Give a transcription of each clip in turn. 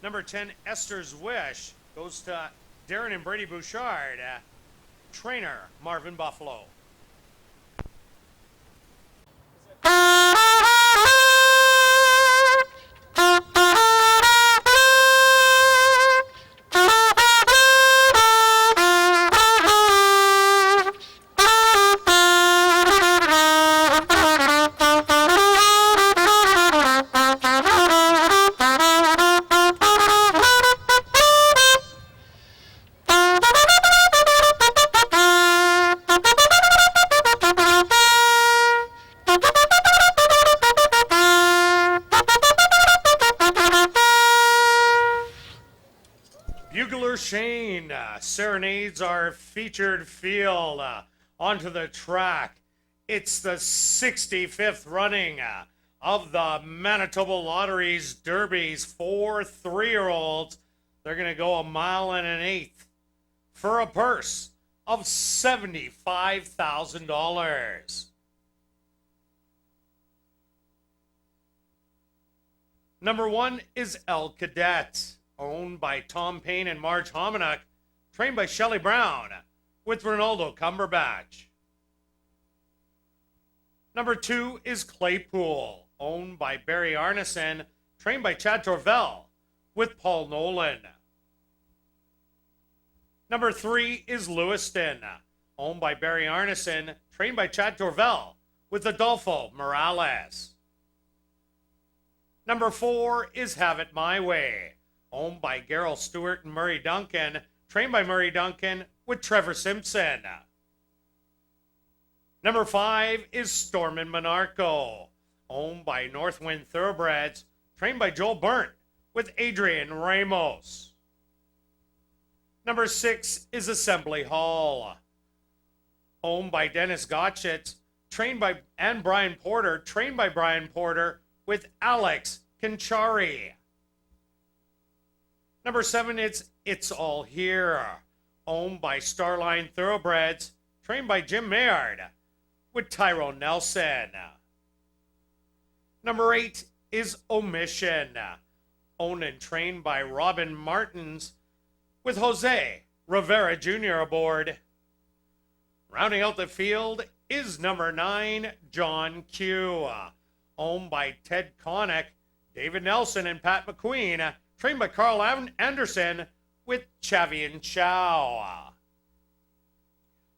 Number 10, Esther's Wish, goes to Darren and Brady Bouchard. Trainer, Marvin Buffalo. Bugler Shane serenades our featured field onto the track. It's the 65th running of the Manitoba Lottery's Derbies for 3-year-olds. They're going to go 1 mile and an eighth for a purse of $75,000. Number 1 is El Cadet, owned by Tom Payne and Marge Hominick, trained by Shelley Brown, with Ronaldo Cumberbatch. Number 2 is Claypool, owned by Barry Arneson, trained by Chad Torvell, with Paul Nolan. Number 3 is Lewiston, owned by Barry Arneson, trained by Chad Torvell, with Adolfo Morales. Number 4 is Have It My Way, owned by Gerald Stewart and Murray Duncan, trained by Murray Duncan, with Trevor Simpson. Number 5 is Stormin' Monarco, owned by Northwind Thoroughbreds, trained by Joel Burnt, with Adrian Ramos. Number 6 is Assembly Hall, owned by Dennis Gottschitz, trained by Brian Porter, trained by Brian Porter, with Alex Conchari. Number 7 is It's All Here, owned by Starline Thoroughbreds, trained by Jim Mayard, with Tyrone Nelson. Number 8 is Omission, owned and trained by Robin Martins, with Jose Rivera Jr. aboard. Rounding out the field is number 9, John Q, owned by Ted Connick, David Nelson, and Pat McQueen, trained by Carl Anderson, with Chavian Chow.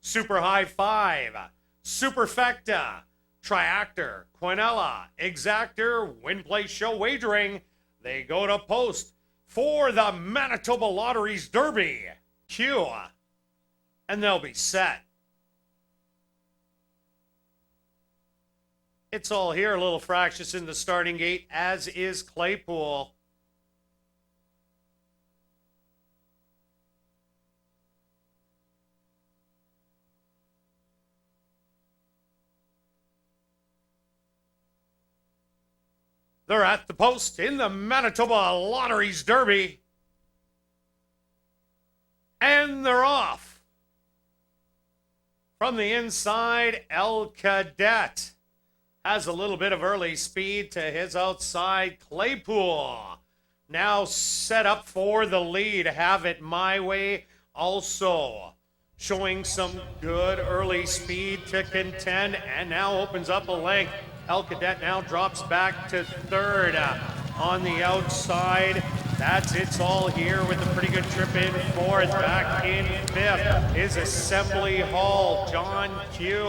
Super High 5, Superfecta, Triactor, Quinella, Exactor, Win Play Show Wagering. They go to post for the Manitoba Lottery's Derby. Q, and they'll be set. It's All Here, a little fractious in the starting gate, as is Claypool. They're at the post in the Manitoba Lottery's Derby. And they're off. From the inside, El Cadet has a little bit of early speed to his outside. Claypool now set up for the lead. Have It My Way also showing some good early speed to contend, and now opens up a length. El Cadet now drops back to third on the outside. That's It's All Here with a pretty good trip in fourth. Back in fifth is Assembly Hall. John Q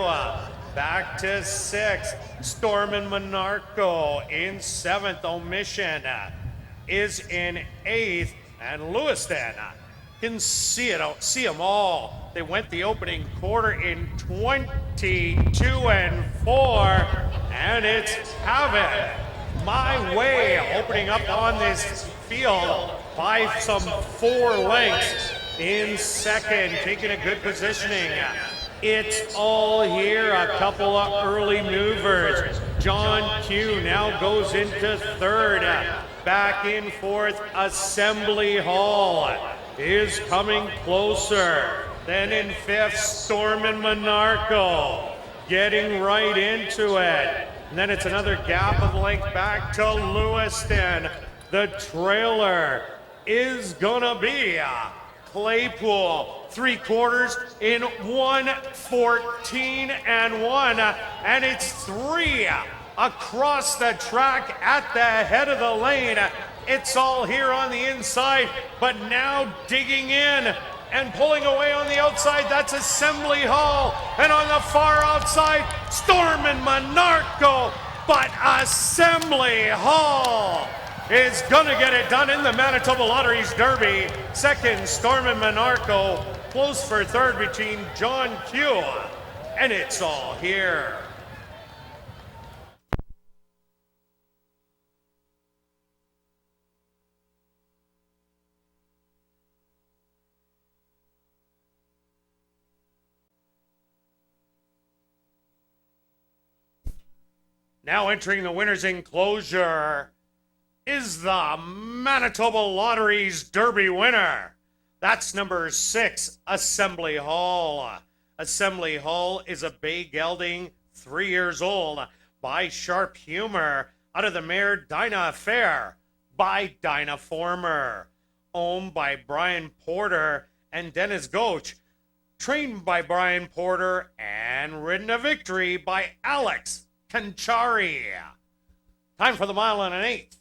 back to sixth. Stormin' Monarco in seventh. Omission is in eighth. And Lewiston can see them all. They went the opening quarter in 22-4, and it's Have It My Way opening up on this field by some 4 lengths in second, taking a good positioning. It's All Here, a couple of early movers. John Q now goes into third. Back in fourth, Assembly Hall is coming closer. Then in fifth, Stormin' Monarco getting right into it. And then it's another gap of length back to Lewiston. The trailer is gonna be Claypool. 3/4 in 1:14.1, and it's 3 across the track at the head of the lane. It's all here on the inside, but now digging in and pulling away on the outside, that's Assembly Hall. And on the far outside, Storm and Monarco, but Assembly Hall is gonna get it done in the Manitoba Lotteries Derby. Second, Storm and Monarco, close for third between John Q, and it's all here. Now entering the winner's enclosure is the Manitoba Lotteries Derby winner. That's number 6, Assembly Hall. Assembly Hall is a bay gelding, 3 years old, by Sharp Humor, out of the mare Dinah Affair, by Dinah Former, owned by Brian Porter and Dennis Goach, trained by Brian Porter, and ridden a victory by Alex Conchari. Time for the mile and an eighth.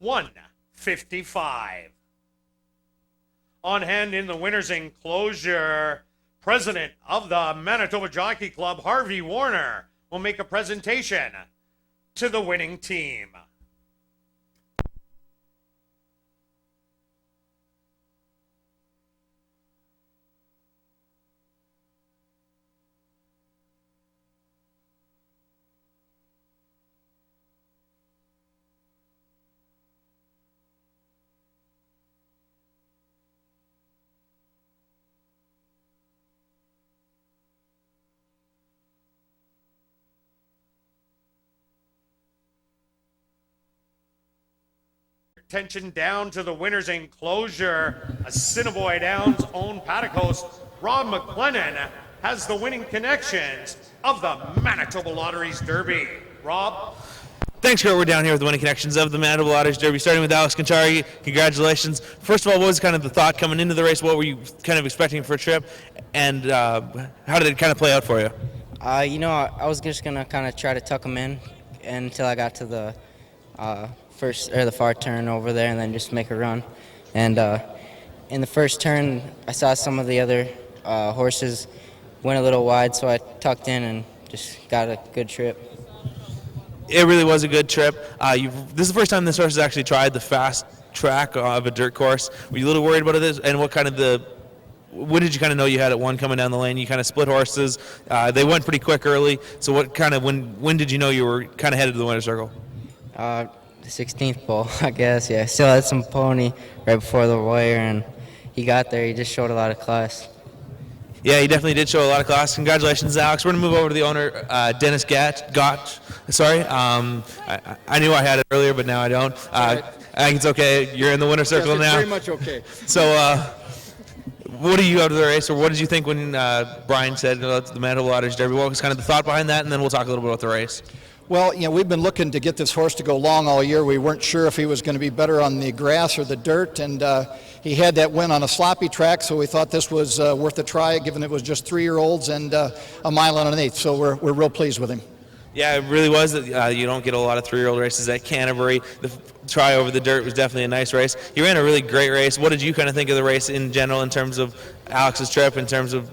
1:55. On hand in the winner's enclosure, president of the Manitoba Jockey Club, Harvey Warner, will make a presentation to the winning team. Attention down to the winner's enclosure. Assiniboia Downs' own paddock host, Rob McLennan, has the winning connections of the Manitoba Lotteries Derby. Rob? Thanks, Kurt. We're down here with the winning connections of the Manitoba Lotteries Derby, starting with Alex Conchari. Congratulations. First of all, what was kind of the thought coming into the race? What were you kind of expecting for a trip? And how did it kind of play out for you? I was just going to kind of try to tuck them in until I got to the the far turn over there, and then just make a run. And in the first turn, I saw some of the other horses went a little wide, so I tucked in and just got a good trip. It really was a good trip. This is the first time this horse has actually tried the fast track of a dirt course. Were you a little worried about it? And when did you kind of know you had it one coming down the lane? You kind of split horses. They went pretty quick early. So when did you know you were kind of headed to the winner's circle? The 16th pole, I guess. Yeah, still had some pony right before the wire, and he got there. He just showed a lot of class. Yeah, he definitely did show a lot of class. Congratulations, Alex. We're going to move over to the owner, Dennis Gotch. Sorry. I knew I had it earlier, but now I don't. I think it's okay. You're in the winner's circle yes, it's now. Very much okay. So what do you out of the race, or what did you think when Brian said about the Manitoba Lotteries Derby? What was kind of the thought behind that, and then we'll talk a little bit about the race. Well, we've been looking to get this horse to go long all year. We weren't sure if he was going to be better on the grass or the dirt, and he had that win on a sloppy track, so we thought this was worth a try, given it was just 3-year-olds and a mile and an eighth. So we're real pleased with him. Yeah, it really was. You don't get a lot of 3-year-old races at Canterbury. The try over the dirt was definitely a nice race. He ran a really great race. What did you kind of think of the race in general, in terms of Alex's trip, in terms of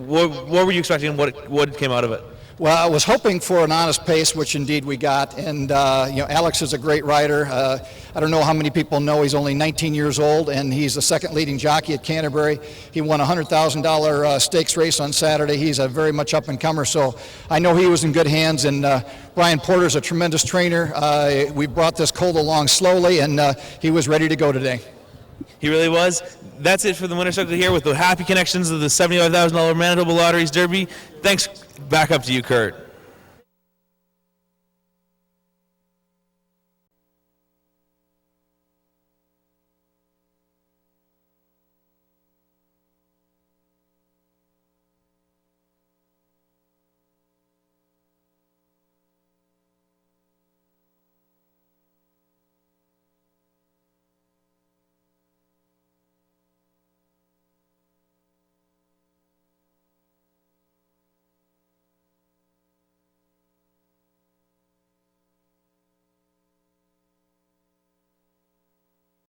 what were you expecting, and what came out of it? Well, I was hoping for an honest pace, which indeed we got. And, Alex is a great rider. I don't know how many people know he's only 19 years old, and he's the second leading jockey at Canterbury. He won a $100,000 stakes race on Saturday. He's a very much up-and-comer, so I know he was in good hands. And Brian Porter's a tremendous trainer. We brought this colt along slowly, and he was ready to go today. He really was. That's it for the winner's circle here with the happy connections of the $75,000 Manitoba Lotteries Derby. Thanks. Back up to you, Kurt.